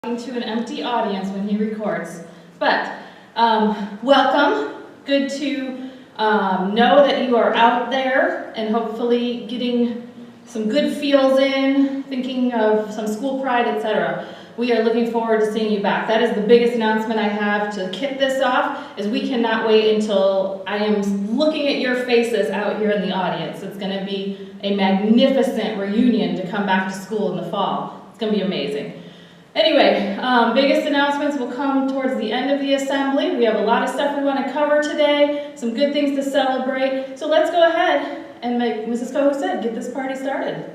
To an empty audience when he records. But welcome. Good to know that you are out there and hopefully getting some good feels in, thinking of some school pride, etc. We are looking forward to seeing you back. That is the biggest announcement I have to kick this off, is we cannot wait until I am looking at your faces out here in the audience. It's going to be a magnificent reunion to come back to school in the fall. It's going to be amazing. Anyway, biggest announcements will come towards the end of the assembly. We have a lot of stuff we want to cover today, some good things to celebrate. So let's go ahead and make Mrs. Coe said, get this party started.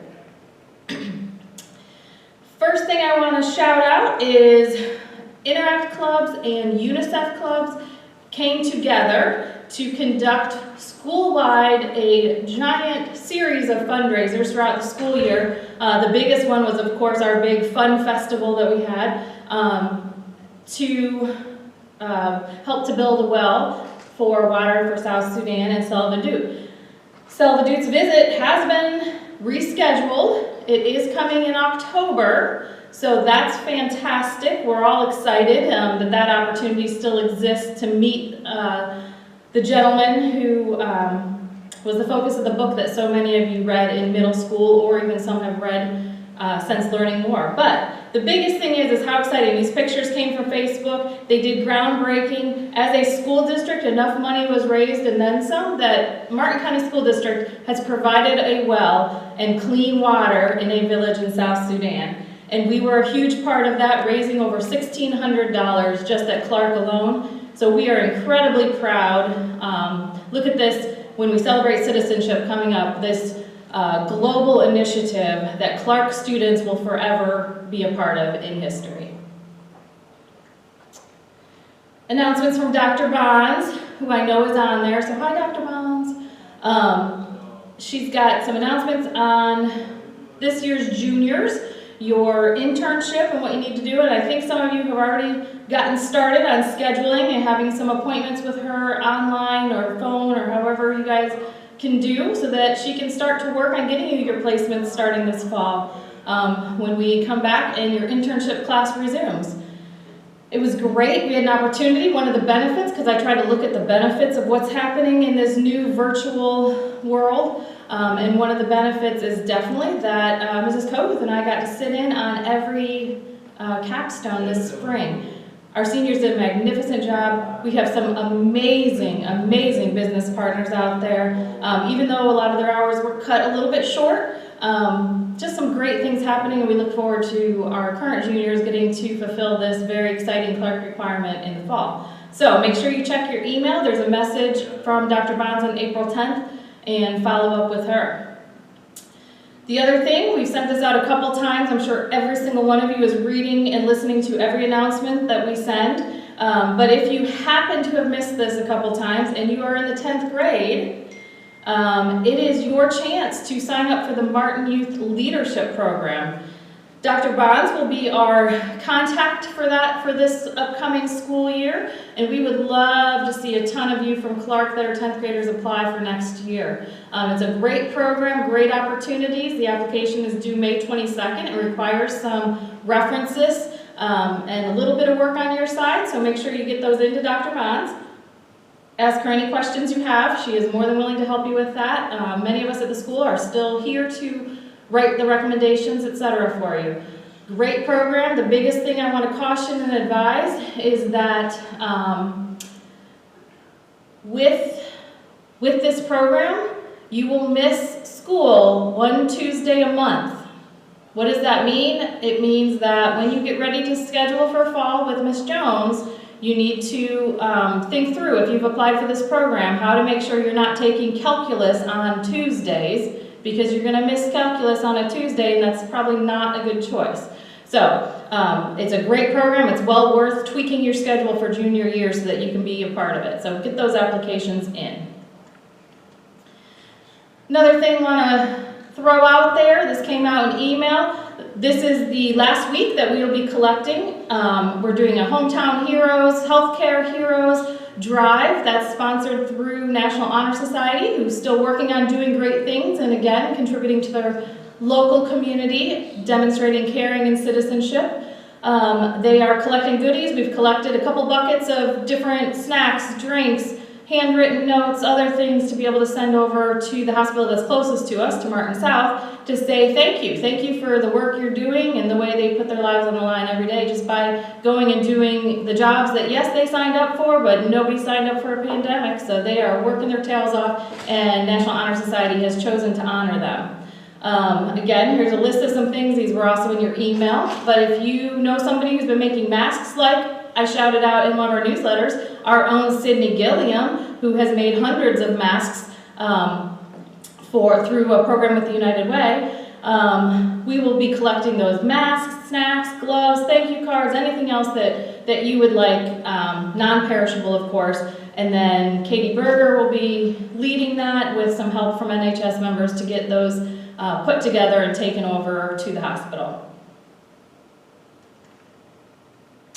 First thing I want to shout out is Interact clubs and UNICEF clubs came together to conduct school-wide a giant series of fundraisers throughout the school year. The biggest one was, of course, our big fun festival that we had to help to build a well for water for South Sudan and Selvadoot. Selvadoot's visit has been rescheduled. It is coming in October, so that's fantastic. We're all excited that opportunity still exists to meet the gentleman who was the focus of the book that so many of you read in middle school, or even some have read since learning more. But the biggest thing is how exciting. These pictures came from Facebook. They did groundbreaking. As a school district, enough money was raised and then some that Martin County School District has provided a well and clean water in a village in South Sudan. And we were a huge part of that, raising over $1,600 just at Clark alone. So we are incredibly proud. Look at this when we celebrate citizenship coming up, this global initiative that Clark students will forever be a part of in history. Announcements from Dr. Bonds, who I know is on there. So hi, Dr. Bonds. She's got some announcements on this year's juniors, your internship and what you need to do. And I think some of you have already gotten started on scheduling and having some appointments with her online or phone or however you guys can do, so that she can start to work on getting you your placements starting this fall when we come back and your internship class resumes. It was great. We had an opportunity. One of the benefits, because I try to look at the benefits of what's happening in this new virtual world, and one of the benefits is definitely that Mrs. Coguth and I got to sit in on every capstone this spring. Our seniors did a magnificent job. We have some amazing, amazing business partners out there. Even though a lot of their hours were cut a little bit short, just some great things happening, and we look forward to our current juniors getting to fulfill this very exciting clerk requirement in the fall. So make sure you check your email. There's a message from Dr. Bonds on April 10th, and follow up with her. The other thing, we've sent this out a couple times. I'm sure every single one of you is reading and listening to every announcement that we send. But if you happen to have missed this a couple times and you are in the 10th grade, it is your chance to sign up for the Martin Youth Leadership Program. Dr. Bonds will be our contact for that for this upcoming school year, and we would love to see a ton of you from Clark that are 10th graders apply for next year. It's a great program, great opportunities. The application is due May 22nd. It requires some references and a little bit of work on your side, so make sure you get those into Dr. Bonds. Ask her any questions you have. She is more than willing to help you with that. Many of us at the school are still here to write the recommendations, etc. for you. Great program. The biggest thing I want to caution and advise is that with this program, you will miss school one Tuesday a month. What does that mean? It means that when you get ready to schedule for fall with Ms. Jones, you need to think through, if you've applied for this program, how to make sure you're not taking calculus on Tuesdays, because you're going to miss calculus on a Tuesday, and that's probably not a good choice. So it's a great program. It's well worth tweaking your schedule for junior year so that you can be a part of it. So get those applications in. Another thing I want to throw out there, this came out in email. This is the last week that we will be collecting. We're doing a Hometown Heroes, Healthcare Heroes drive that's sponsored through National Honor Society, who's still working on doing great things and again contributing to their local community, demonstrating caring and citizenship. They are collecting goodies. We've collected a couple buckets of different snacks, drinks, handwritten notes, other things to be able to send over to the hospital that's closest to us, to Martin South, to say thank you. Thank you for the work you're doing and the way they put their lives on the line every day just by going and doing the jobs that, yes, they signed up for, but nobody signed up for a pandemic, so they are working their tails off, and National Honor Society has chosen to honor them. Again, here's a list of some things. These were also in your email, but if you know somebody who's been making masks, like I shouted out in one of our newsletters, our own Sydney Gilliam, who has made hundreds of masks through a program with the United Way. We will be collecting those masks, snacks, gloves, thank you cards, anything else that you would like, non-perishable of course. And then Katie Berger will be leading that with some help from NHS members to get those put together and taken over to the hospital.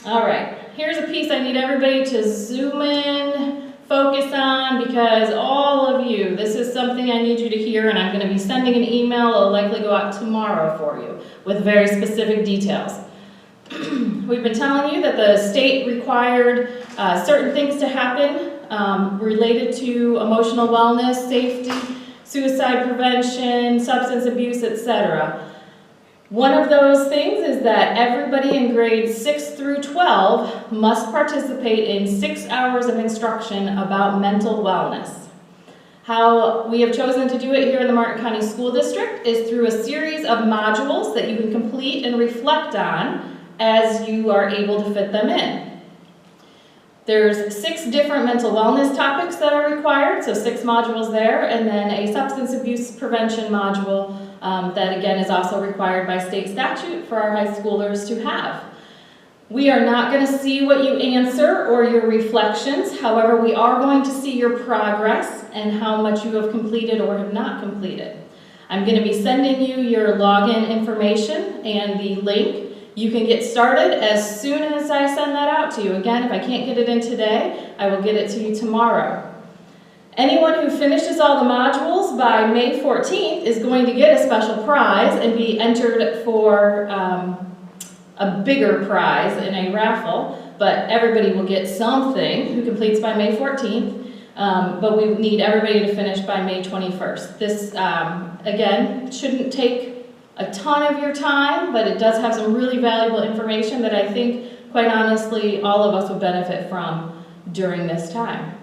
All right, here's a piece I need everybody to zoom in, focus on, because all of you, this is something I need you to hear, and I'm going to be sending an email. It'll likely go out tomorrow for you with very specific details. We've been telling you that the state required certain things to happen related to emotional wellness, safety, suicide prevention, substance abuse, etc. One of those things is that everybody in grades 6 through 12 must participate in 6 hours of instruction about mental wellness. How we have chosen to do it here in the Martin County School District is through a series of modules that you can complete and reflect on as you are able to fit them in. There's 6 different mental wellness topics that are required, so 6 modules there, and then a substance abuse prevention module that again is also required by state statute for our high schoolers to have. We are not going to see what you answer or your reflections, however we are going to see your progress and how much you have completed or have not completed. I'm going to be sending you your login information and the link. You can get started as soon as I send that out to you. Again, if I can't get it in today, I will get it to you tomorrow. Anyone who finishes all the modules by May 14th is going to get a special prize and be entered for a bigger prize in a raffle, but everybody will get something who completes by May 14th, but we need everybody to finish by May 21st. This, again, shouldn't take a ton of your time, but it does have some really valuable information that I think, quite honestly, all of us would benefit from during this time.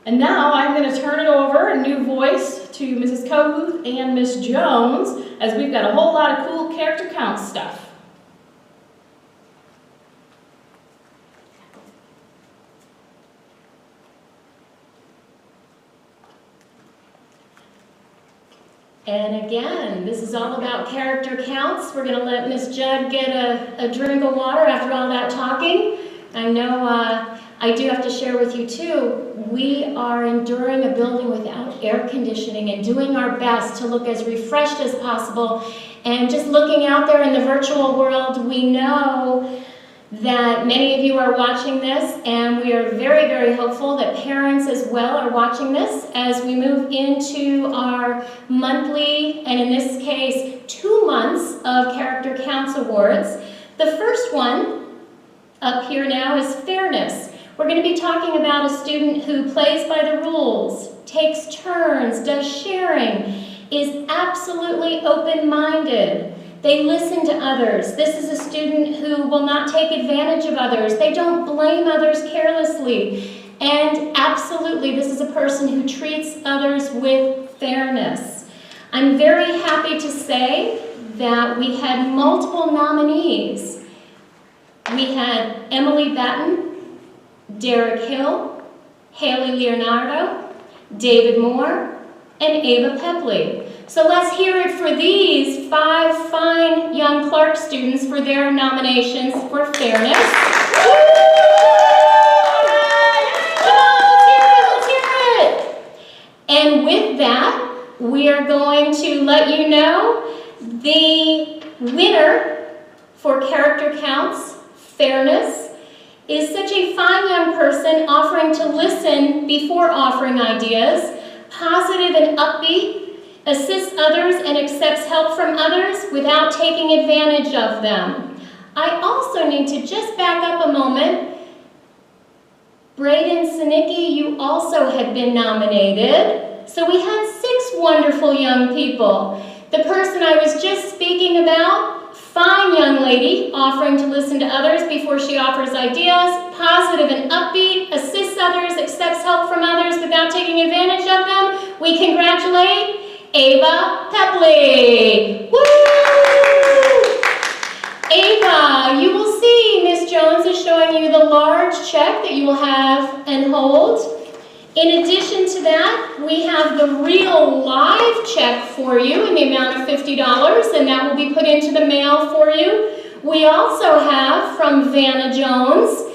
And now I'm going to turn it over, a new voice, to Mrs. Kohuth and Miss Jones, as we've got a whole lot of cool character count stuff. And again, this is all about character counts. We're going to let Miss Judd get a drink of water after all that talking. I know I do have to share with you too, we are enduring a building without air conditioning and doing our best to look as refreshed as possible. And just looking out there in the virtual world, we know that many of you are watching this, and we are very, very hopeful that parents as well are watching this as we move into our monthly, and in this case, 2 months of Character Counts Awards. The first one up here now is fairness. We're going to be talking about a student who plays by the rules, takes turns, does sharing, is absolutely open-minded. They listen to others. This is a student who will not take advantage of others. They don't blame others carelessly. And absolutely, this is a person who treats others with fairness. I'm very happy to say that we had multiple nominees. We had Emily Batten, Derek Hill, Haley Leonardo, David Moore, and Ava Pepley. So let's hear it for these 5 fine young Clark students for their nominations for fairness. Come on, let's hear it. And with that, we are going to let you know the winner for Character Counts Fairness is such a fine young person offering to listen before offering ideas, positive and upbeat, assists others and accepts help from others without taking advantage of them. I also need to just back up a moment. Braden Sinicki, you also had been nominated. So we had 6 wonderful young people. The person I was just speaking about, fine young lady, offering to listen to others before she offers ideas, positive and upbeat, assists others, accepts help from others without taking advantage of them. We congratulate Ava Pepley. Woo! Ava, you will see Miss Jones is showing you the large check that you will have and hold. In addition to that, we have the real live check for you in the amount of $50, and that will be put into the mail for you. We also have from Vanna Jones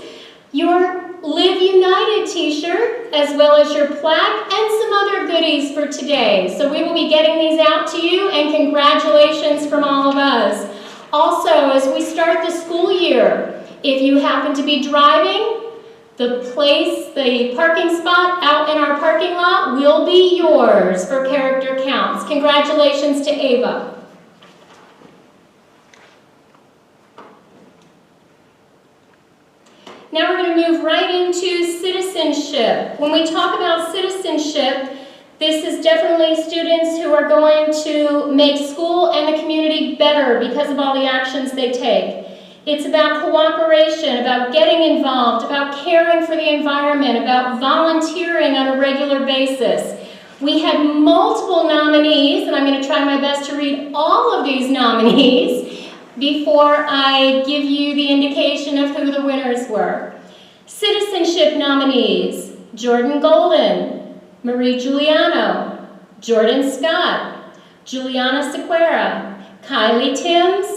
your Live United t-shirt, as well as your plaque and some other goodies for today. So we will be getting these out to you, and congratulations from all of us. Also, as we start the school year, if you happen to be driving, the parking spot out in our parking lot will be yours for Character Counts. Congratulations to Ava. Now we're going to move right into citizenship. When we talk about citizenship, this is definitely students who are going to make school and the community better because of all the actions they take. It's about cooperation, about getting involved, about caring for the environment, about volunteering on a regular basis. We had multiple nominees, and I'm going to try my best to read all of these nominees before I give you the indication of who the winners were. Citizenship nominees: Jordan Golden, Marie Giuliano, Jordan Scott, Juliana Sequeira, Kylie Timms,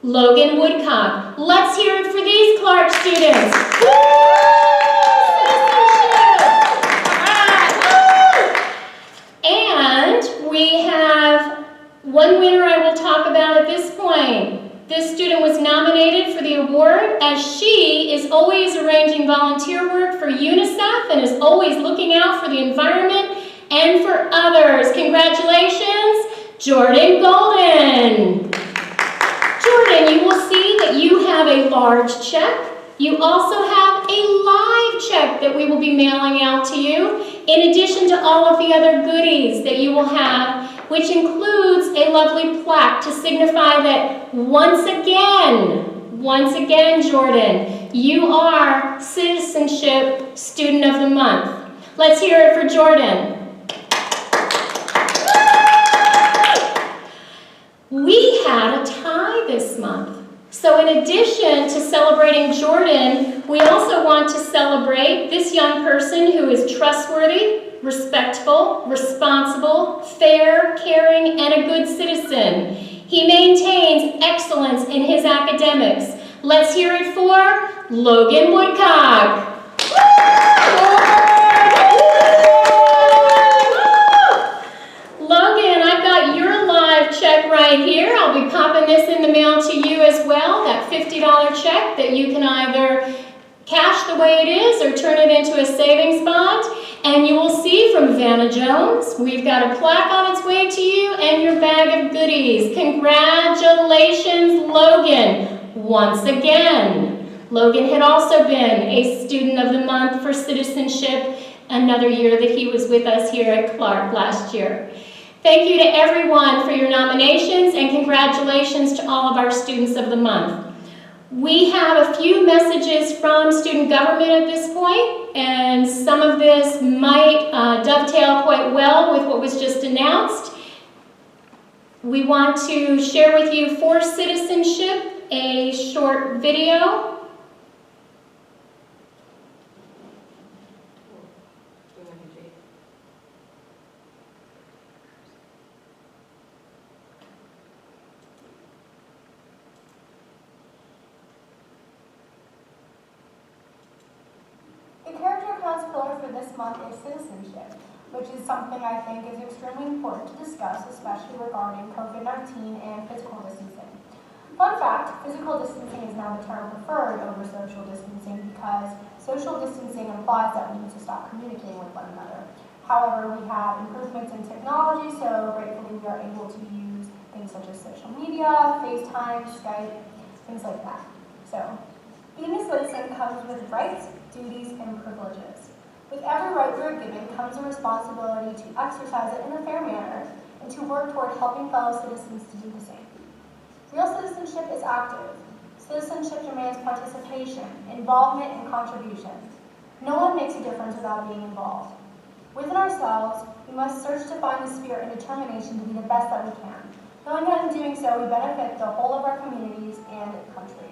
Logan Woodcock. Let's hear it for these Clark students. Woo! Citizenship! And we have one winner I will talk about at this point. This student was nominated for the award as she is always arranging volunteer work for UNICEF and is always looking out for the environment and for others. Congratulations, Jordan Golden. Jordan, you will see that you have a large check. You also have a live check that we will be mailing out to you, in addition to all of the other goodies that you will have, which includes a lovely plaque to signify that once again, Jordan, you are Citizenship Student of the Month. Let's hear it for Jordan. We had a tie this month. So in addition to celebrating Jordan, we also want to celebrate this young person who is trustworthy, respectful, responsible, fair, caring, and a good citizen. He maintains excellence in his academics. Let's hear it for Logan Woodcock. Logan, I've got your live check right here. I'll be popping this in the mail to you as well, that $50 check that you can either cash the way it is or turn it into a savings bond. And you will see from Vanna Jones, we've got a plaque on its way to you and your bag of goodies. Congratulations, Logan, once again. Logan had also been a Student of the Month for Citizenship another year that he was with us here at Clark last year. Thank you to everyone for your nominations, and congratulations to all of our Students of the Month. We have a few messages from student government at this point, and some of this might dovetail quite well with what was just announced. We want to share with you for citizenship a short video. For this month is citizenship, which is something I think is extremely important to discuss, especially regarding COVID-19 and physical distancing. Fun fact, physical distancing is now the term preferred over social distancing because social distancing implies that we need to stop communicating with one another. However, we have improvements in technology, so gratefully we are able to use things such as social media, FaceTime, Skype, things like that. So, being a citizen comes with rights, duties, and privileges. With every right we are given comes a responsibility to exercise it in a fair manner and to work toward helping fellow citizens to do the same. Real citizenship is active. Citizenship demands participation, involvement, and contribution. No one makes a difference without being involved. Within ourselves, we must search to find the spirit and determination to be the best that we can, knowing that in doing so we benefit the whole of our communities and country.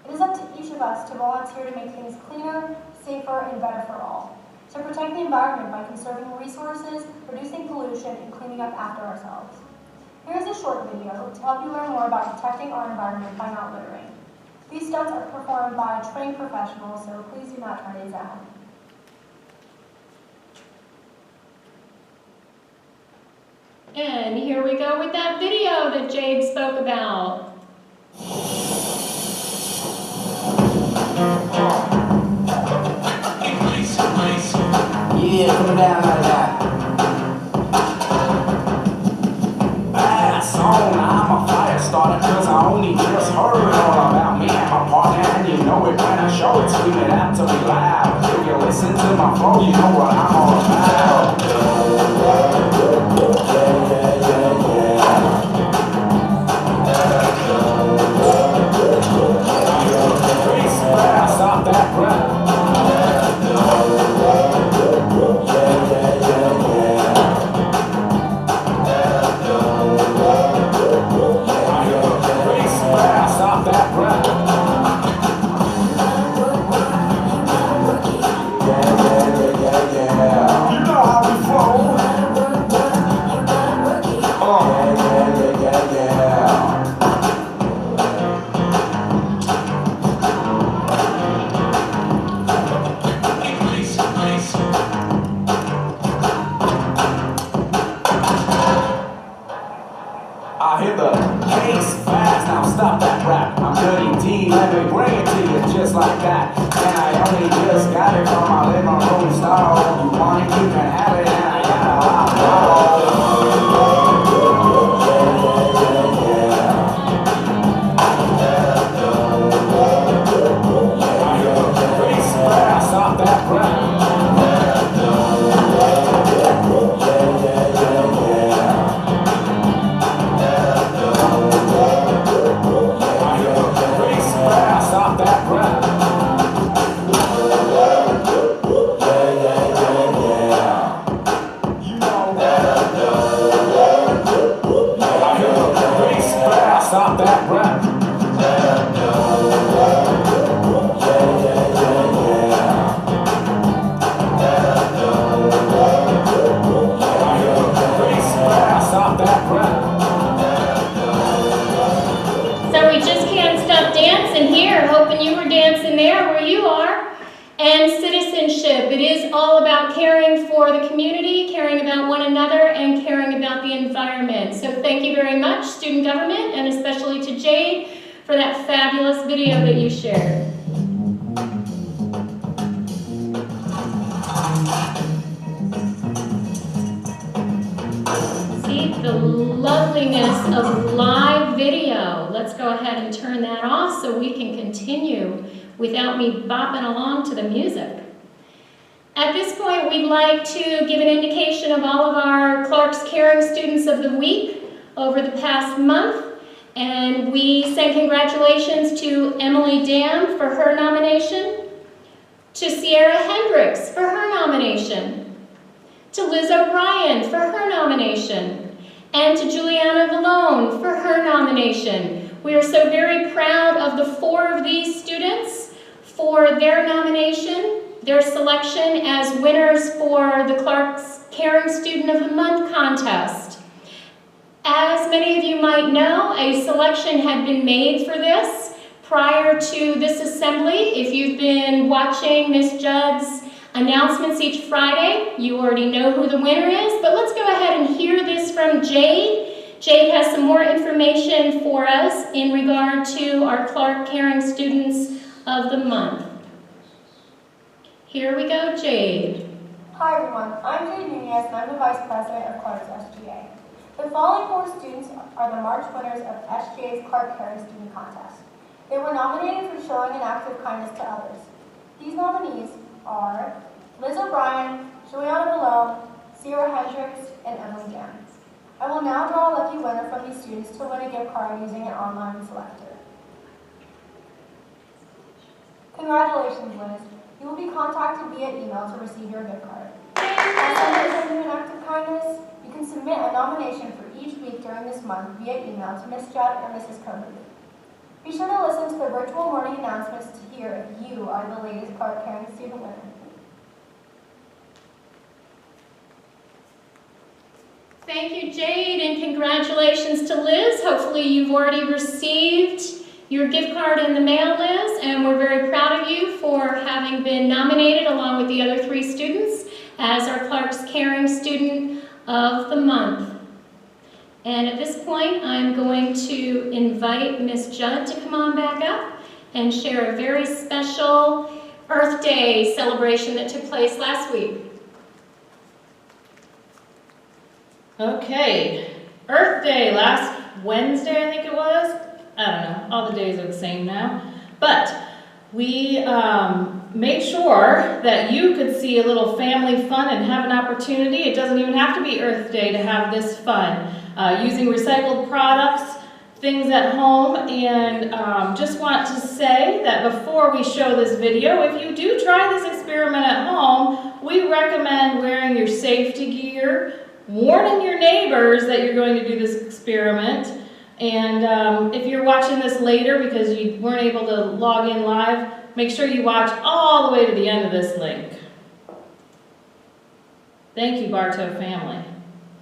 It is up to each of us to volunteer to make things cleaner, safer, and better for all. To protect the environment by conserving resources, reducing pollution, and cleaning up after ourselves. Here is a short video to help you learn more about protecting our environment by not littering. These stunts are performed by trained professionals, so please do not try these at home. And here we go with that video that Jade spoke about. Yeah, coming down like that. Bass on, I'm a fire starter, cause I only just heard all about me and my partner, and you know it when I show it, scream it out to be loud. If you listen to my flow, you know what I'm all about. Stop that breath. Stop that breath. Yeah. You know how we flow. Yeah. I hear the case fast, now stop that rap. I'm Dirty D, let me bring it to you just like that. And I only just got it from my living room style. You want it, you can have it, and I got a lot more. I hear the case fast, stop that rap. Stop that breath. You know that. I hear the bass fast. Stop that breath. I hear the bass fast. Stop that breath. So we just can't stop dancing here, hoping you were dancing there where you are. And citizenship, it is all about caring for the community, caring about one another, and caring about the environment. So thank you very much, student government, and especially to Jade for that fabulous video that you shared. See the loveliness of live video. Let's go ahead and turn that off so we can continue without me bopping along to the music. At this point, we'd like to give an indication of all of our Clark's Caring Students of the Week over the past month. And we say congratulations to Emily Dam for her nomination, to Sierra Hendricks for her nomination, to Liz O'Brien for her nomination, and to Juliana Vallone for her nomination. We are so very proud of the 4 of these students for their nomination, their selection as winners for the Clark's Caring Student of the Month contest. As many of you might know, a selection had been made for this prior to this assembly. If you've been watching Ms. Judd's announcements each Friday, you already know who the winner is, but let's go ahead and hear this from Jade. Jade has some more information for us in regard to our Clark Caring Students of the Month. Here we go, Jade. Hi everyone, I'm Jade Nunez and I'm the Vice President of Clark's SGA. The following 4 students are the March winners of SGA's Clark Caring Student Contest. They were nominated for showing an act of kindness to others. These nominees are Liz O'Brien, Juliana Malone, Sierra Hendricks, and Emily Dan. I will now draw a lucky winner from these students to win a gift card using an online selector. Congratulations, Liz. You will be contacted via email to receive your gift card. As someone sends you an act of kindness, you can submit a nomination for each week during this month via email to Ms. Judd or Mrs. Cody. Be sure to listen to the virtual morning announcements to hear if you are the latest Clark County student winner. Thank you, Jade, and congratulations to Liz. Hopefully you've already received your gift card in the mail, Liz, and we're very proud of you for having been nominated along with the other 3 students as our Clark's Caring Student of the Month. And at this point, I'm going to invite Miss Judd to come on back up and share a very special Earth Day celebration that took place last week. Okay, Earth Day last Wednesday, I think it was. I don't know, all the days are the same now. But we made sure that you could see a little family fun and have an opportunity. It doesn't even have to be Earth Day to have this fun. Using recycled products, things at home, and just want to say that before we show this video, if you do try this experiment at home, we recommend wearing your safety gear, warning your neighbors that you're going to do this experiment, and if you're watching this later because you weren't able to log in live, make sure you watch all the way to the end of this link. Thank you, Bartow family,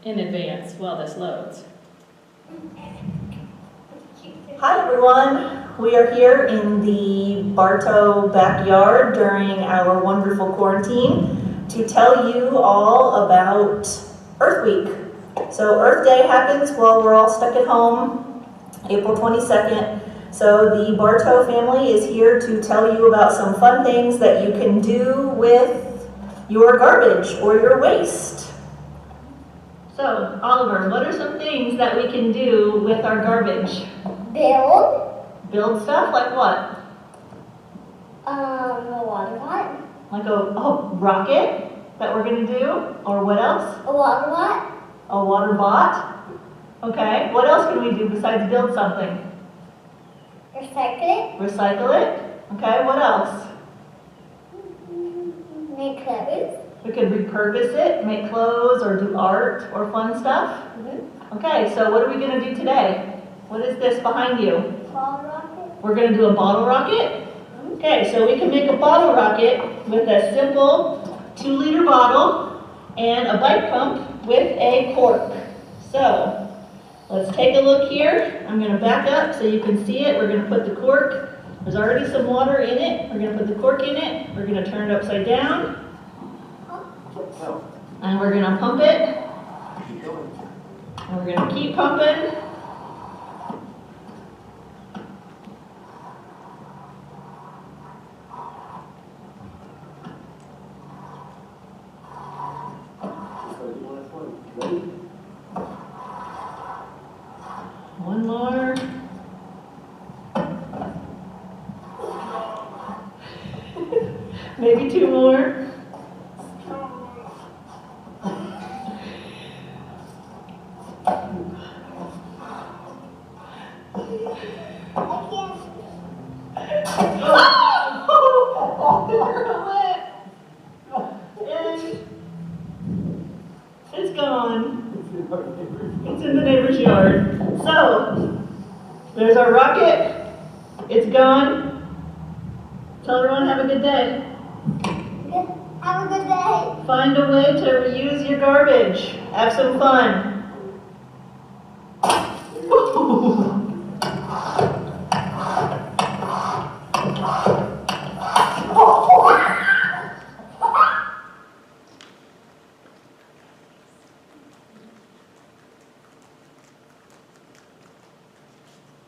in advance while this loads. Hi everyone, we are here in the Bartow backyard during our wonderful quarantine to tell you all about Earth Week. So Earth Day happens while we're all stuck at home, April 22nd. So the Bartow family is here to tell you about some fun things that you can do with your garbage or your waste. So Oliver, what are some things that we can do with our garbage? Build Stuff like what? a water pot. Like a rocket that we're going to do? Or what else? A water pot. A water bot? Okay, what else can we do besides build something? Recycle Recycle it? Okay, what else? it. Make clothes. We could repurpose it, make clothes, or do art, or fun stuff? Okay, so what are we going to do today? What is this behind you? Ball rocket. We're going to do a bottle rocket? Okay, so we can make a bottle rocket with a simple 2-liter bottle and a bike pump with a cork. So, let's take a look here. I'm going to back up so you can see it. We're going to put the cork. There's already some water in it. We're going to put the cork in it. We're going to turn it upside down. And we're going to pump it. And we're going to keep pumping. One more. Maybe 2 more. It's gone. It's in the neighbor's yard. So, there's our rocket. It's gone. Tell everyone have a good day. Have a good day. Find a way to reuse your garbage. Have some fun.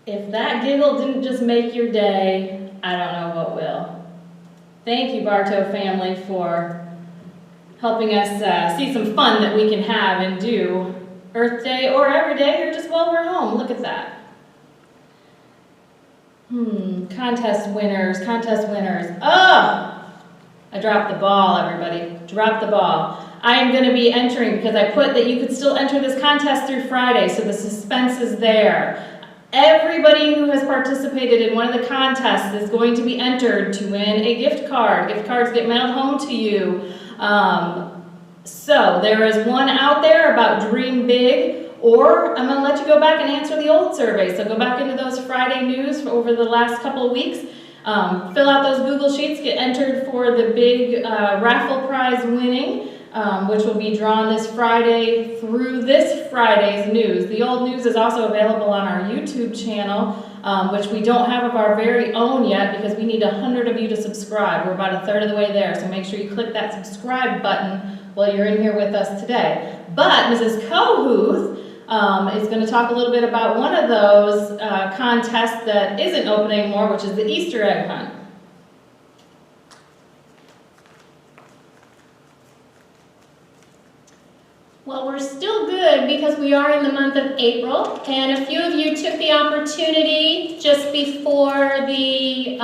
If that giggle didn't just make your day, I don't know what will. Thank you, Bartow family, for helping us see some fun that we can have and do Earth Day or every day or just while we're home. Look at that. Contest winners. Oh, I dropped the ball, everybody. Dropped the ball. I am going to be entering because I put that you could still enter this contest through Friday, so the suspense is there. Everybody who has participated in one of the contests is going to be entered to win a gift card. Gift cards get mailed home to you. So there is one out there about Dream Big, or I'm going to let you go back and answer the old survey. So go back into those Friday news over the last couple of weeks. Fill out those Google Sheets, get entered for the big raffle prize winning, which will be drawn this Friday through this Friday's news. The old news is also available on our YouTube channel, which we don't have of our very own yet because we need 100 of you to subscribe. We're about a third of the way there, so make sure you click that subscribe button while you're in here with us today. But Mrs. Kohuth is going to talk a little bit about one of those contests that isn't open anymore, which is the Easter egg hunt. Well, we're still good because we are in the month of April, and a few of you took the opportunity just before the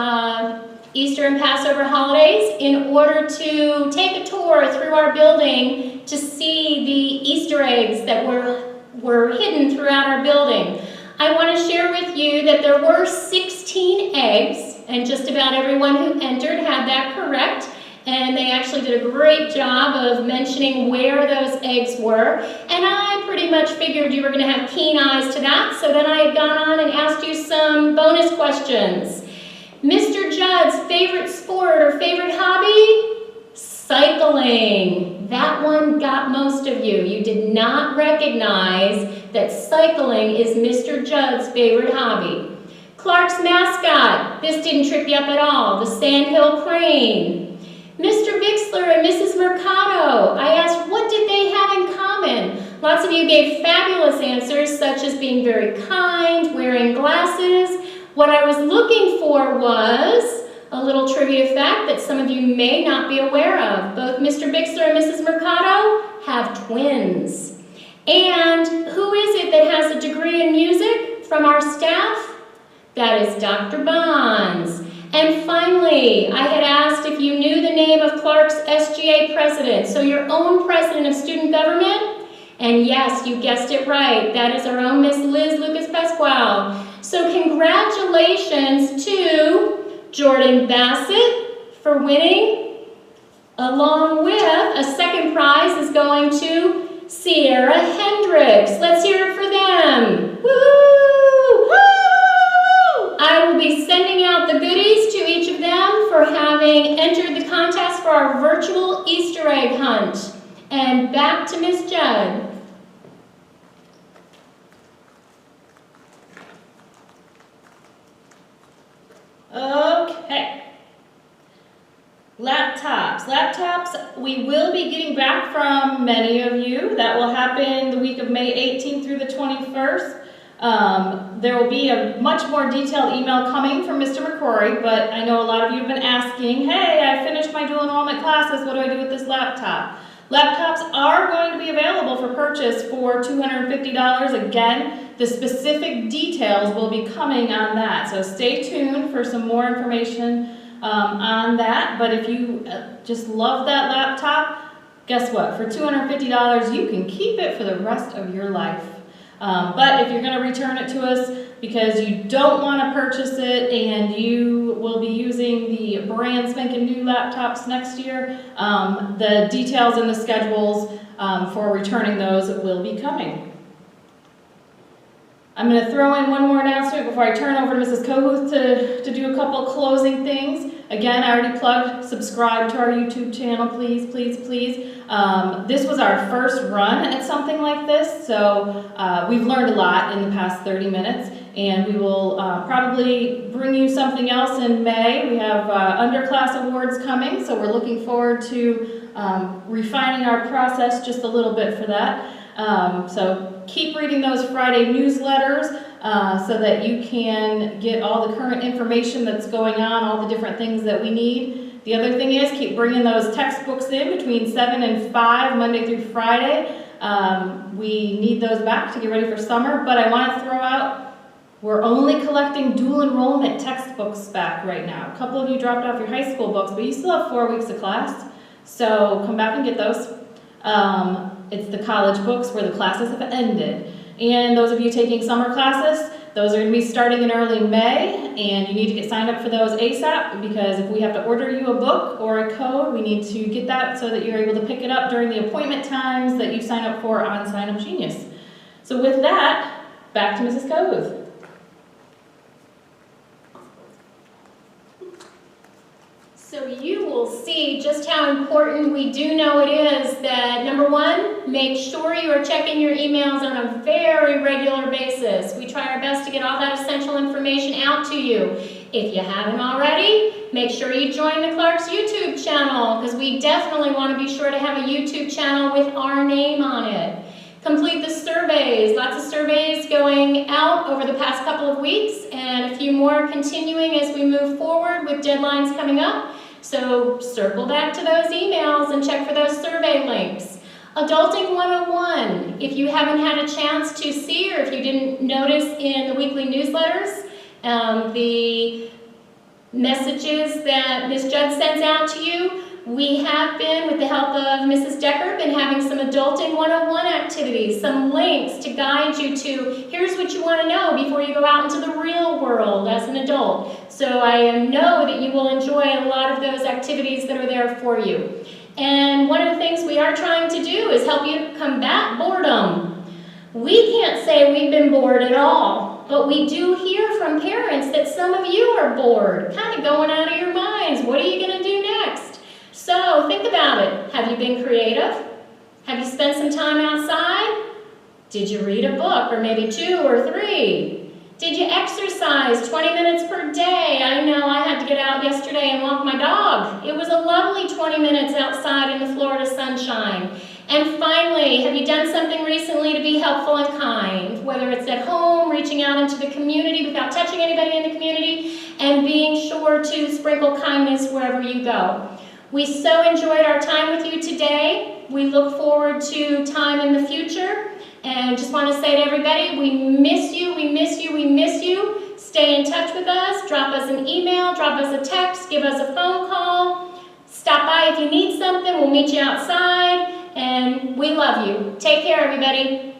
Easter and Passover holidays in order to take a tour through our building to see the Easter eggs that were hidden throughout our building. I want to share with you that there were 16 eggs, and just about everyone who entered had that correct. And they actually did a great job of mentioning where those eggs were. And I pretty much figured you were going to have keen eyes to that, so then I had gone on and asked you some bonus questions. Mr. Judd's favorite sport or favorite hobby? Cycling. That one got most of you. You did not recognize that cycling is Mr. Judd's favorite hobby. Clark's mascot. This didn't trip you up at all. The Sandhill Crane. Mr. Bixler and Mrs. Mercado, I asked what did they have in common? Lots of you gave fabulous answers, such as being very kind, wearing glasses. What I was looking for was a little trivia fact that some of you may not be aware of. Both Mr. Bixler and Mrs. Mercado have twins. And who is it that has a degree in music from our staff? That is Dr. Bonds. And finally, I had asked if you knew the name of Clark's SGA president, so your own president of student government. And yes, you guessed it right. That is our own Miss Liz Lucas Pasquale. So congratulations to Jordan Bassett for winning. Along with a second prize is going to Sierra Hendricks. Let's hear it for them. Woo! Woo! I will be sending out the goodies to each of them for having entered the contest for our virtual Easter egg hunt. And back to Ms. Judd. Okay. Laptops, we will be getting back from many of you. That will happen the week of May 18th through the 21st. There will be a much more detailed email coming from Mr. McCrory, but I know a lot of you have been asking, hey, I finished my dual enrollment classes, what do I do with this laptop? Laptops are going to be available for purchase for $250. Again, the specific details will be coming on that, so stay tuned for some more information on that. But if you just love that laptop, guess what? For $250, you can keep it for the rest of your life. But if you're going to return it to us because you don't want to purchase it and you will be using the brand spanking new laptops next year, the details and the schedules for returning those will be coming. I'm going to throw in one more announcement before I turn over to Mrs. Kohuth to do a couple closing things. Again, I already plugged, subscribe to our YouTube channel, please, please, please. This was our first run at something like this, so we've learned a lot in the past 30 minutes, and we will probably bring you something else in May. We have underclass awards coming, so we're looking forward to refining our process just a little bit for that. So keep reading those Friday newsletters so that you can get all the current information that's going on, all the different things that we need. The other thing is keep bringing those textbooks in between 7 and 5, Monday through Friday. We need those back to get ready for summer, but I want to throw out We're only collecting dual enrollment textbooks back right now. A couple of you dropped off your high school books, but you still have 4 weeks of class. So come back and get those. It's the college books where the classes have ended. And those of you taking summer classes, those are going to be starting in early May, and you need to get signed up for those ASAP, because if we have to order you a book or a code, we need to get that so that you're able to pick it up during the appointment times that you sign up for on Sign Up Genius. So with that, back to Mrs. Cove. So you will see just how important we do know it is that, number one, make sure you are checking your emails on a very regular basis. We try our best to get all that essential information out to you. If you haven't already, make sure you join the Clark's YouTube channel, because we definitely want to be sure to have a YouTube channel with our name on it. Complete the surveys. Lots of surveys going out over the past couple of weeks, and a few more continuing as we move forward with deadlines coming up. So circle back to those emails and check for those survey links. Adulting 101. If you haven't had a chance to see, or if you didn't notice in the weekly newsletters, the messages that Ms. Judd sends out to you, we have been, with the help of Mrs. Decker, been having some Adulting 101 activities, some links to guide you to, here's what you want to know before you go out into the real world as an adult. So I know that you will enjoy a lot of those activities that are there for you. And one of the things we are trying to do is help you combat boredom. We can't say we've been bored at all, but we do hear from parents that some of you are bored, kind of going out of your minds. What are you going to do next? So think about it. Have you been creative? Have you spent some time outside? Did you read a book, or maybe 2 or 3? Did you exercise 20 minutes per day? I know I had to get out yesterday and walk my dog. It was a lovely 20 minutes outside in the Florida sunshine. And finally, have you done something recently to be helpful and kind? Whether it's at home, reaching out into the community without touching anybody in the community, and being sure to sprinkle kindness wherever you go. We so enjoyed our time with you today. We look forward to time in the future. And just want to say to everybody, we miss you, we miss you, we miss you. Stay in touch with us. Drop us an email, drop us a text, give us a phone call. Stop by if you need something. We'll meet you outside. And we love you. Take care, everybody.